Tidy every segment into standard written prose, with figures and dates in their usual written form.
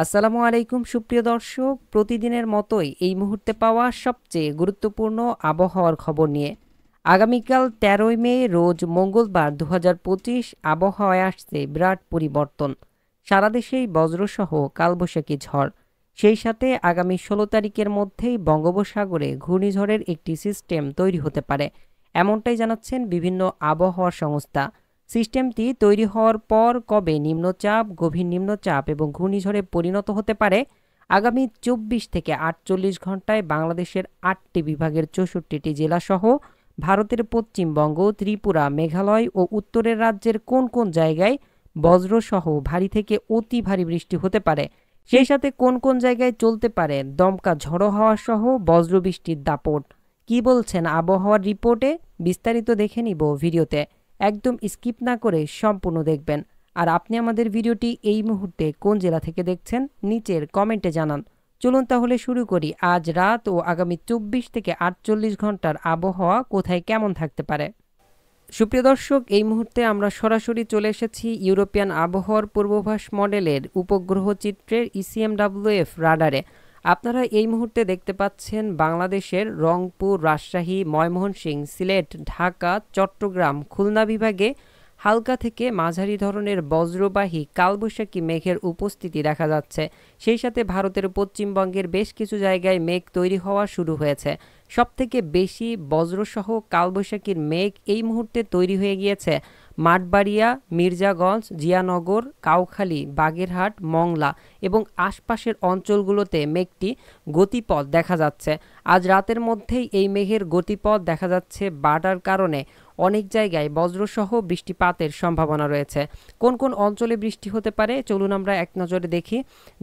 আসসালামু আলাইকুম সুপ্রিয় দর্শক, প্রতিদিনের মতোই এই মুহূর্তে পাওয়া সবচেয়ে গুরুত্বপূর্ণ আবহাওয়ার খবর নিয়ে আগামীকাল ১৩ই মে রোজ মঙ্গলবার ২০২৫ আবহাওয়ায় আসছে বিরাট পরিবর্তন। সারা দেশেই বজ্রসহ কালবৈশাখী ঝড়। সেই সাথে আগামী ১৬ তারিখের মধ্যেই বঙ্গোপসাগরে ঘূর্ণিঝড়ের একটি সিস্টেম তৈরি হতে পারে, এমনটাই জানাচ্ছেন বিভিন্ন আবহাওয়া সংস্থা। সিস্টেমটি তৈরি হওয়ার পর কবে নিম্নচাপ, গভীর নিম্নচাপ এবং ঘূর্ণিঝড়ে পরিণত হতে পারে, আগামী ২৪ থেকে ৪৮ ঘন্টায় বাংলাদেশের ৮টি বিভাগের ৬৪টি জেলাসহ ভারতের পশ্চিমবঙ্গ, ত্রিপুরা, মেঘালয় ও উত্তরের রাজ্যের কোন কোন জায়গায় বজ্রসহ ভারী থেকে অতি ভারী বৃষ্টি হতে পারে, সেই সাথে কোন কোন জায়গায় চলতে পারে দমকা ঝড়ো হাওয়া সহ বজ্রবৃষ্টির দাপট। কি বলছেন আবহাওয়ার রিপোর্টে, বিস্তারিত দেখে নিব ভিডিওতে। একদম স্কিপ না করে সম্পূর্ণ দেখবেন। আর আপনি আমাদের ভিডিওটি এই মুহূর্তে কোন জেলা থেকে দেখছেন নিচের কমেন্টে জানান। চলুন তাহলে শুরু করি আজ রাত ও আগামী ২৪ থেকে ৪৮ ঘন্টার আবহাওয়া কোথায় কেমন থাকতে পারে। সুপ্রিয় দর্শক, এই মুহূর্তে আমরা সরাসরি চলে এসেছি ইউরোপিয়ান আবহাওয়ার পূর্বাভাস মডেলের উপগ্রহ চিত্রের ECMWF রাডারে। আপনারা এই মুহূর্তে দেখতে পাচ্ছেন বাংলাদেশের রংপুর, রাজশাহী, ময়মনসিংহ, সিলেট, ঢাকা, চট্টগ্রাম, খুলনা বিভাগে হালকা থেকে মাঝারি ধরনের বজ্রবাহী কালবৈশাখী মেঘের উপস্থিতি দেখা যাচ্ছে। সেই সাথে ভারতের পশ্চিমবঙ্গের বেশ কিছু জায়গায় মেঘ তৈরি হওয়া শুরু হয়েছে। সবথেকে বেশি বজ্রসহ কালবৈশাখীর মেঘ এই মুহূর্তে তৈরি হয়ে গিয়েছে মাঠবাড়িয়া, মির্জাগঞ্জ, জিয়ানগর, কাউখালী, বাগেরহাট, মংলা এবং আশপাশের অঞ্চলগুলোতে মেঘটি গতিপথ দেখা যাচ্ছে। আজ রাতের মধ্যেই এই মেঘের গতিপথ দেখা যাচ্ছে বাড়ার কারণে অনেক জায়গায় বজ্রসহ বৃষ্টিপাতের সম্ভাবনা রয়েছে। কোন কোন অঞ্চলে বৃষ্টি হতে পারে চলুন আমরা এক নজরে দেখি।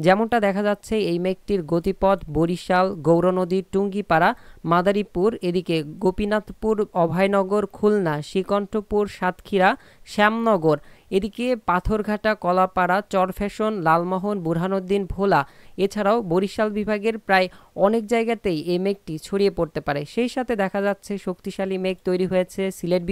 যেমনটা দেখা যাচ্ছে এই মেঘটির গতিপথ বরিশাল, গৌরনদী, টুঙ্গিপাড়া, মাদারীপুর, এদিকে গোপীনাথপুর, অভয়নগর, খুলনা, শ্রীকণ্ঠপুর, সাতক্ষীরা, শ্যামনগর, এদিকে পাথরঘাটা, কলাপাড়া, চরফ্যাশন, লালমোহন, বুরহানুদ্দিন, ভোলা, এছাড়াও বরিশাল বিভাগের প্রায় অনেক জায়গাতেই এই মেঘটি ছড়িয়ে পড়তে পারে। সেই সাথে দেখা যাচ্ছে শক্তিশালী মেঘ তৈরি হয়েছে সিলেট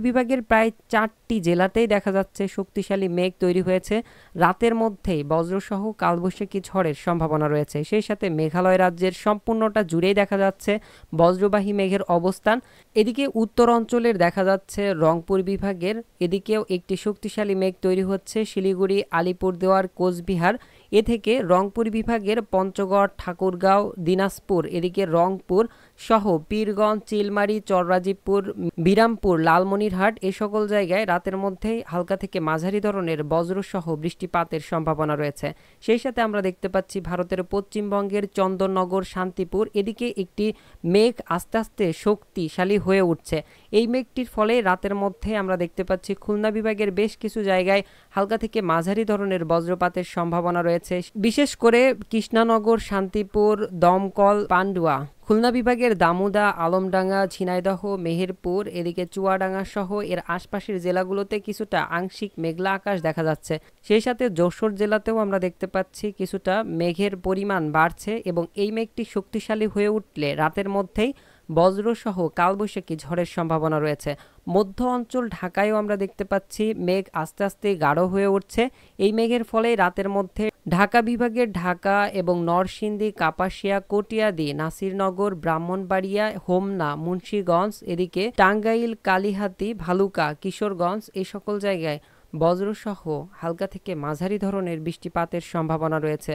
বিভাগের প্রায় 4টি জেলাতেই দেখা যাচ্ছে শক্তিশালী মেঘ তৈরি হয়েছে। রাতের মধ্যেই বজ্রসহ কালবৈশাখী ঝড়ের সম্ভাবনা রয়েছে। সেই সাথে মেঘালয় রাজ্যের সম্পূর্ণটা জুড়েই দেখা যাচ্ছে বজ্রবাহী মেঘের অবস্থান। এদিকে উত্তর অঞ্চলের দেখা যাচ্ছে রংপুর বিভাগের, এদিকেও একটি শক্তিশালী মেঘ তৈরি হচ্ছে শিলিগুড়ি, আলিপুরদুয়ার, কোচবিহার, এ থেকে রংপুর বিভাগের পঞ্চগড়, ঠাকুরগাঁও, দিনাজপুর, এদিকে রংপুর সহ পীরগঞ্জ, চিলমারি, চররাজীবপুর, বিরামপুর, লালমনিরহাট, এ সকল জায়গায় রাতের মধ্যেই হালকা থেকে মাঝারি ধরনের বজ্রসহ বৃষ্টিপাতের সম্ভাবনা রয়েছে। সেই সাথে আমরা দেখতে পাচ্ছি ভারতের পশ্চিমবঙ্গের চন্দননগর, শান্তিপুর, এদিকে একটি মেঘ আস্তে আস্তে শক্তিশালী হয়ে উঠছে। এই মেঘটির ফলে রাতের মধ্যে আমরা দেখতে পাচ্ছি খুলনা বিভাগের বেশ কিছু জায়গায় হালকা থেকে মাঝারি ধরনের বজ্রপাতের সম্ভাবনা রয়েছে, বিশেষ করে কৃষ্ণনগর, শান্তিপুর, দমকল, পান্ডুয়া। খুলনা বিভাগের দামুদা, আলমডাঙ্গা, ঝিনাইদহ, মেহেরপুর, এদিকে চুয়াডাঙ্গা সহ এর আশপাশের জেলাগুলোতে কিছুটা আংশিক মেঘলা আকাশ দেখা যাচ্ছে। সেই সাথে যশোর জেলাতেও আমরা দেখতে পাচ্ছি কিছুটা মেঘের পরিমাণ বাড়ছে এবং এই মেঘটি শক্তিশালী হয়ে উঠলে রাতের মধ্যেই বজ্রসহ কালবৈশাখী ঝড়ের সম্ভাবনা রয়েছে। মধ্য অঞ্চল ঢাকায়ও আমরা দেখতে পাচ্ছি মেঘ আস্তে আস্তে গাঢ় হয়ে উঠছে। এই মেঘের ফলে রাতের মধ্যে ঢাকা বিভাগের ঢাকা এবং নরসিংদী, কাপাসিয়া, কটিয়াদি, নাসিরনগর, ব্রাহ্মণবাড়িয়া, হোমনা, মুন্সিগঞ্জ, এদিকে টাঙ্গাইল, কালিহাতী, ভালুকা, কিশোরগঞ্জ, এই সকল জায়গায় বজ্রসহ হালকা থেকে মাঝারি ধরনের বৃষ্টিপাতের সম্ভাবনা রয়েছে।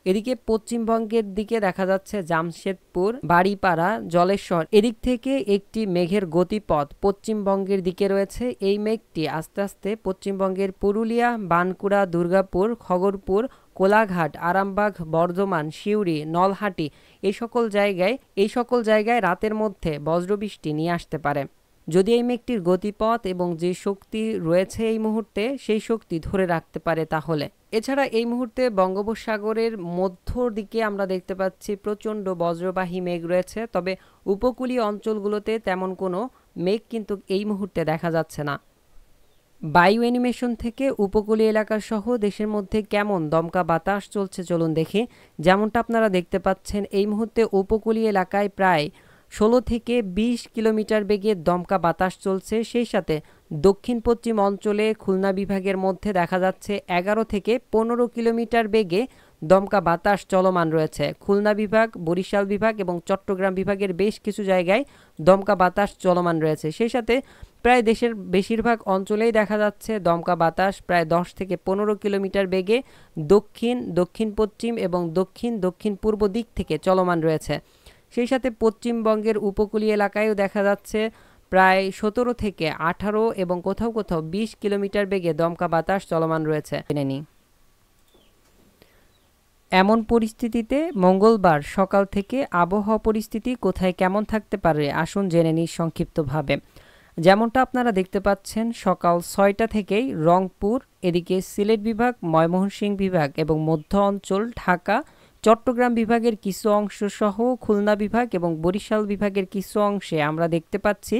এদিকে পশ্চিমবঙ্গের দিকে দেখা যাচ্ছে জামশেদপুর, বাড়িপাড়া, জলেশ্বর, এদিক থেকে একটি মেঘের গতিপথ পশ্চিমবঙ্গের দিকে রয়েছে। এই মেঘটি আস্তে আস্তে পশ্চিমবঙ্গের পুরুলিয়া, বানকুড়া, দুর্গাপুর, খগরপুর, কোলাঘাট, আরামবাগ, বর্ধমান, সিউড়ি, নলহাটি, এই সকল জায়গায় রাতের মধ্যে বজ্রবৃষ্টি নিয়ে আসতে পারে। যদি এই মেঘটির গতিপথ এবং যে শক্তি রয়েছে এই মুহূর্তে সেই শক্তি ধরে রাখতে পারে তাহলে। এছাড়া এই মুহূর্তে বঙ্গোপসাগরের মধ্য দিকে আমরা দেখতে পাচ্ছি প্রচণ্ড বজ্রবাহী মেঘ রয়েছে, তবে উপকূলীয় অঞ্চলগুলোতে তেমন কোনো মেঘ কিন্তু এই মুহূর্তে দেখা যাচ্ছে না। বায়ু অ্যানিমেশন থেকে উপকূলীয় এলাকা সহ দেশের মধ্যে কেমন দমকা বাতাস চলছে চলুন দেখি। যেমনটা আপনারা দেখতে পাচ্ছেন এই মুহূর্তে উপকূলীয় এলাকায় প্রায় 16 থেকে 20 কিলোমিটার বেগে দমকা বাতাস চলছে। সেই সাথে দক্ষিণ পশ্চিম অঞ্চলে খুলনা বিভাগের মধ্যে দেখা যাচ্ছে 11 থেকে 15 কিলোমিটার বেগে দমকা বাতাস চলমান রয়েছে। খুলনা বিভাগ, বরিশাল বিভাগ এবং চট্টগ্রাম বিভাগের বেশ কিছু জায়গায় দমকা বাতাস চলমান রয়েছে। সেই সাথে প্রায় দেশের বেশিরভাগ অঞ্চলেই দেখা যাচ্ছে দমকা বাতাস প্রায় 10 থেকে 15 কিলোমিটার বেগে দক্ষিণ, দক্ষিণ পশ্চিম এবং দক্ষিণ দক্ষিণ পূর্ব দিক থেকে চলমান রয়েছে। সেই সাথে পশ্চিমবঙ্গের উপকূলীয় এলাকায়ও দেখা যাচ্ছে প্রায় 17 থেকে 18 এবং কোথাও কোথাও 20 কিলোমিটার বেগে দমকা বাতাস চলমান রয়েছে। এমন পরিস্থিতিতে মঙ্গলবার সকাল থেকে আবহাওয়া পরিস্থিতি কোথায় কেমন থাকতে পারে আসুন জেনে নিই সংক্ষিপ্তভাবে। যেমনটা আপনারা দেখতে পাচ্ছেন, সকাল 6টা থেকেই রংপুর, এদিকে সিলেট বিভাগ, ময়মনসিংহ বিভাগ এবং মধ্য অঞ্চল, ঢাকা, চট্টগ্রাম বিভাগের কিছু অংশ সহ খুলনা বিভাগ এবং বরিশাল বিভাগের কিছু অংশে আমরা দেখতে পাচ্ছি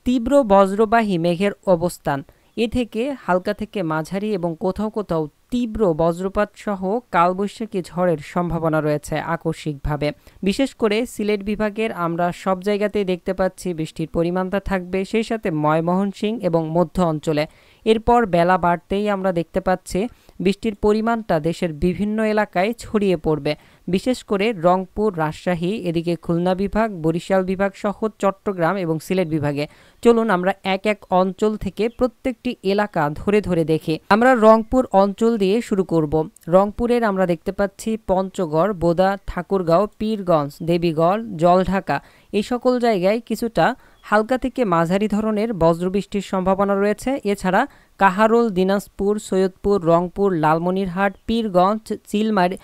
তীব্র বজ্রবাহী মেঘের অবস্থান। এ থেকে হালকা থেকে মাঝারি এবং কোথাও কোথাও তীব্র বজ্রপাত সহ কালবৈশাখী ঝড়ের সম্ভাবনা রয়েছে আকস্মিকভাবে। বিশেষ করে সিলেট বিভাগের আমরা সব জায়গাতেই দেখতে পাচ্ছি বৃষ্টির পরিমাণটা থাকবে, সেই সাথে ময়মনসিংহ এবং মধ্য অঞ্চলে। এরপর বেলা বাড়তেই আমরা দেখতে পাচ্ছি বৃষ্টির পরিমাণটা দেশের বিভিন্ন এলাকায় ছড়িয়ে পড়বে, বিশেষ করে রংপুর, রাজশাহী, এদিকে খুলনা বিভাগ, বরিশাল বিভাগ সহ চট্টগ্রাম এবং সিলেট বিভাগে। চলুন আমরা এক এক অঞ্চল থেকে প্রত্যেকটি এলাকা ধরে ধরে দেখি। আমরা রংপুর অঞ্চল দিয়ে শুরু করব। রংপুরের আমরা দেখতে পাচ্ছি পঞ্চগড়, বোদা, ঠাকুরগাঁও, পীরগঞ্জ, দেবীগড়, জলঢাকা, এই সকল জায়গায় কিছুটা হালকা থেকে মাঝারি ধরনের বজ্রবৃষ্টির সম্ভাবনা রয়েছে। এছাড়া কাহারোল, দিনাজপুর, সৈয়দপুর, রংপুর, লালমনিরহাট, পীরগঞ্জ, চিলমারি,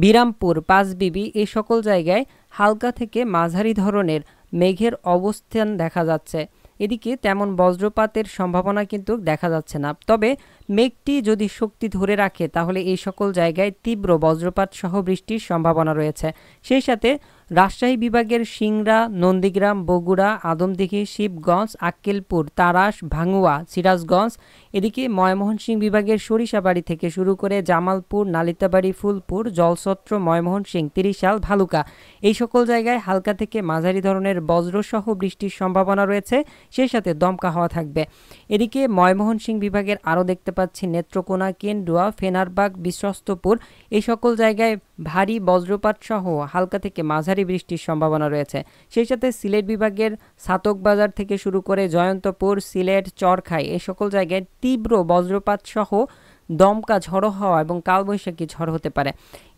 বিরামপুর, পাঁচবিবি, এই সকল জায়গায় হালকা থেকে মাঝারি ধরনের মেঘের অবস্থান দেখা যাচ্ছে। এদিকে তেমন বজ্রপাতের সম্ভাবনা কিন্তু দেখা যাচ্ছে না, তবে মেঘটি যদি শক্তি ধরে রাখে তাহলে এই সকল জায়গায় তীব্র বজ্রপাত সহ বৃষ্টির সম্ভাবনা রয়েছে। সেই সাথে রাজশাহী বিভাগের সিংড়া, নন্দীগ্রাম, বগুড়া, আদমদীঘি, শিবগঞ্জ, আক্কেলপুর, তাড়াশ, ভাঙ্গুয়া, সিরাজগঞ্জ, এদিকে ময়মনসিংহ বিভাগের সরিষাবাড়ি থেকে শুরু করে জামালপুর, নালিতাবাড়ি, ফুলপুর, জলছত্র, ময়মনসিংহ, ত্রিশাল, ভালুকা, এই সকল জায়গায় হালকা থেকে মাঝারি ধরনের বজ্রসহ বৃষ্টির সম্ভাবনা রয়েছে। সেই সাথে দমকা হাওয়া থাকবে। এদিকে ময়মনসিংহ বিভাগের আরও দেখতে পাচ্ছি নেত্রকোনা, কেন্দুয়া, ফেনারবাগ, বিশ্বস্তপুর, এই সকল জায়গায় ভারী বজ্রপাত সহ হালকা থেকে মাঝারি বৃষ্টির সম্ভাবনা রয়েছে। সেই সাথে সিলেট বিভাগের ছাতকবাজার থেকে শুরু করে জয়ন্তপুর, সিলেট, চরখাই, এই সকল জায়গায় তীব্র বজ্রপাত সহ দমকা ঝড়ো হওয়া এবং কালবৈশাখী ঝড় হতে পারে।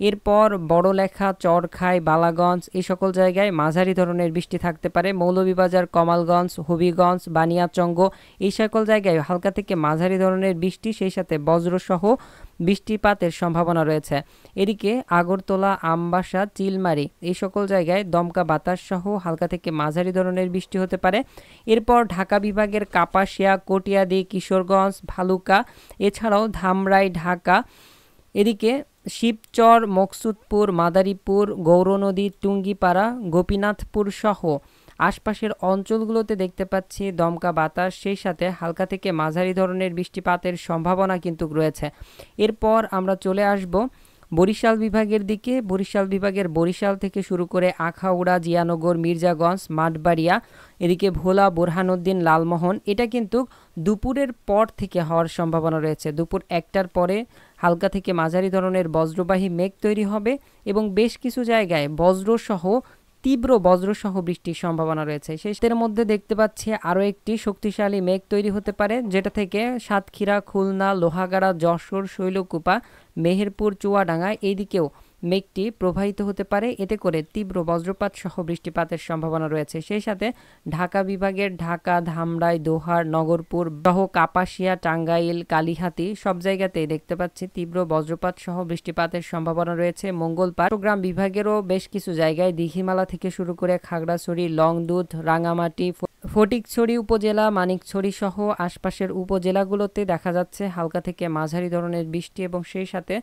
এরপর বড়লেখা, চরখাই, বালাগঞ্জ, এই সকল জায়গায় মাঝারি ধরনের বৃষ্টি থাকতে পারে। মৌলভীবাজার, কমালগঞ্জ, হবিগঞ্জ, বানিয়াচঙ্গ, এই সকল জায়গায় হালকা থেকে মাঝারি ধরনের বৃষ্টি, সেই সাথে বজ্রসহ বৃষ্টিপাতের সম্ভাবনা রয়েছে। এদিকে আগরতলা, আমবাসা, চিলমারি, এই সকল জায়গায় দমকা বাতাস সহ হালকা থেকে মাঝারি ধরনের বৃষ্টি হতে পারে। এরপর ঢাকা বিভাগের কাপাসিয়া, কটিয়াদি, কিশোরগঞ্জ, ভালুকা, এছাড়াও ধামরাই, ঢাকা, এদিকে শিবচর, মকসুদপুর, মাদারীপুর, গৌরনদী, টুঙ্গিপাড়া, গোপীনাথপুর সহ আশপাশের অঞ্চলগুলোতে দেখতে পাচ্ছি দমকা বাতাস, সেই সাথে হালকা থেকে মাঝারি ধরনের বৃষ্টিপাতের সম্ভাবনা কিন্তু রয়েছে। এরপর আমরা চলে আসব বরিশাল বিভাগের দিকে। বরিশাল বিভাগের বরিশাল থেকে শুরু করে আখাউড়া, জিয়ানগর, মির্জাগঞ্জ, মাঠবাড়িয়া, এদিকে ভোলা, বোরহানউদ্দিন, লালমোহন, এটা কিন্তু দুপুরের পর থেকে হওয়ার সম্ভাবনা রয়েছে। দুপুর 1টার পরে হালকা থেকে মাঝারি ধরনের বজ্রবাহী মেঘ তৈরি হবে এবং বেশ কিছু জায়গায় বজ্রসহ তীব্র বজ্রসহ বৃষ্টির সম্ভাবনা রয়েছে। শেষের মধ্যে দেখতে পাচ্ছি আরও একটি শক্তিশালী মেঘ তৈরি হতে পারে, যেটা থেকে সাতক্ষীরা, খুলনা, লোহাগাড়া, যশোর, শৈলকুপা, মেহেরপুর, চুয়াডাঙ্গা, এই দিকেও মেঘটি প্রবাহিত হতে পারে। এতে করে তীব্র বজ্রপাত সহ বৃষ্টিপাতের সম্ভাবনা রয়েছে। সেই সাথে ঢাকা বিভাগের ঢাকা, ধামরাই, দোহার, নগরপুর, বাহ, কাপাসিয়া, টাঙ্গাইল, কালিহাতী, সব জায়গাতেই দেখতে পাচ্ছি তীব্র বজ্রপাত সহ বৃষ্টিপাতের সম্ভাবনা রয়েছে। মঙ্গলবার চট্টগ্রাম বিভাগেরও বেশ কিছু জায়গায় দীঘিমালা থেকে শুরু করে খাগড়াছড়ি, লংদুধ, রাঙামাটি, ফটিকছড়ি উপজেলা, মানিকছড়ি সহ আশপাশের উপজেলাগুলোতে দেখা যাচ্ছে হালকা থেকে মাঝারি ধরনের বৃষ্টি এবং সেই সাথে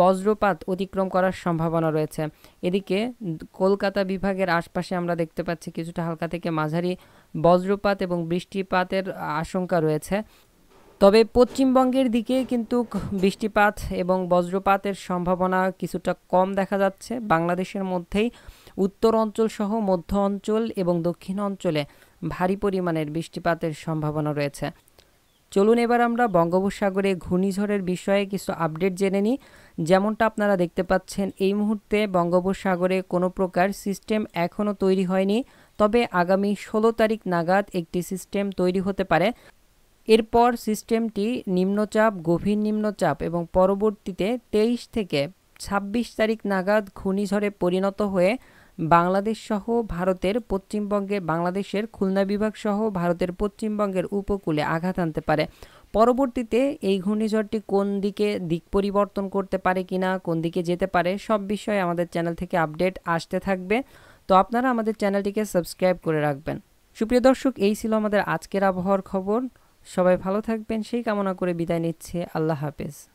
বজ্রপাত অতিক্রম করার সম্ভাবনা রয়েছে। এদিকে কলকাতা বিভাগের আশপাশে আমরা দেখতে পাচ্ছি কিছুটা হালকা থেকে মাঝারি বজ্রপাত এবং বৃষ্টিপাতের আশঙ্কা রয়েছে। তবে পশ্চিমবঙ্গের দিকে কিন্তু বৃষ্টিপাত এবং বজ্রপাতের সম্ভাবনা কিছুটা কম দেখা যাচ্ছে। বাংলাদেশের মধ্যেই উত্তর অঞ্চল সহ মধ্য অঞ্চল এবং দক্ষিণ অঞ্চলে ভারী পরিমাণের বৃষ্টিপাতের সম্ভাবনা রয়েছে। চলুন এবার আমরা বঙ্গোপসাগরে ঘূর্ণিঝড়ের বিষয়ে কিছু আপডেট জেনে নিই। যেমনটা আপনারা দেখতে পাচ্ছেন এই মুহূর্তে বঙ্গোপসাগরে কোনো প্রকার সিস্টেম এখনও তৈরি হয়নি, তবে আগামী 16 তারিখ নাগাদ একটি সিস্টেম তৈরি হতে পারে। এরপর সিস্টেমটি নিম্নচাপ, গভীর নিম্নচাপ এবং পরবর্তীতে 23 থেকে 26 তারিখ নাগাদ ঘূর্ণিঝড়ে পরিণত হয়ে বাংলাদেশ সহ ভারতের পশ্চিমবঙ্গে, বাংলাদেশের খুলনা বিভাগ সহ ভারতের পশ্চিমবঙ্গের উপকূলে আঘাত আনতে পারে। পরবর্তীতে এই ঘূর্ণিঝড়টি কোন দিকে দিক পরিবর্তন করতে পারে কিনা, কোন দিকে যেতে পারে, সব বিষয়ে আমাদের চ্যানেল থেকে আপডেট আসতে থাকবে। তো আপনারা আমাদের চ্যানেলটিকে সাবস্ক্রাইব করে রাখবেন। সুপ্রিয় দর্শক, এই ছিল আমাদের আজকের আবহাওয়ার খবর। সবাই ভালো থাকবেন সেই কামনা করে বিদায় নিচ্ছে। আল্লাহ হাফেজ।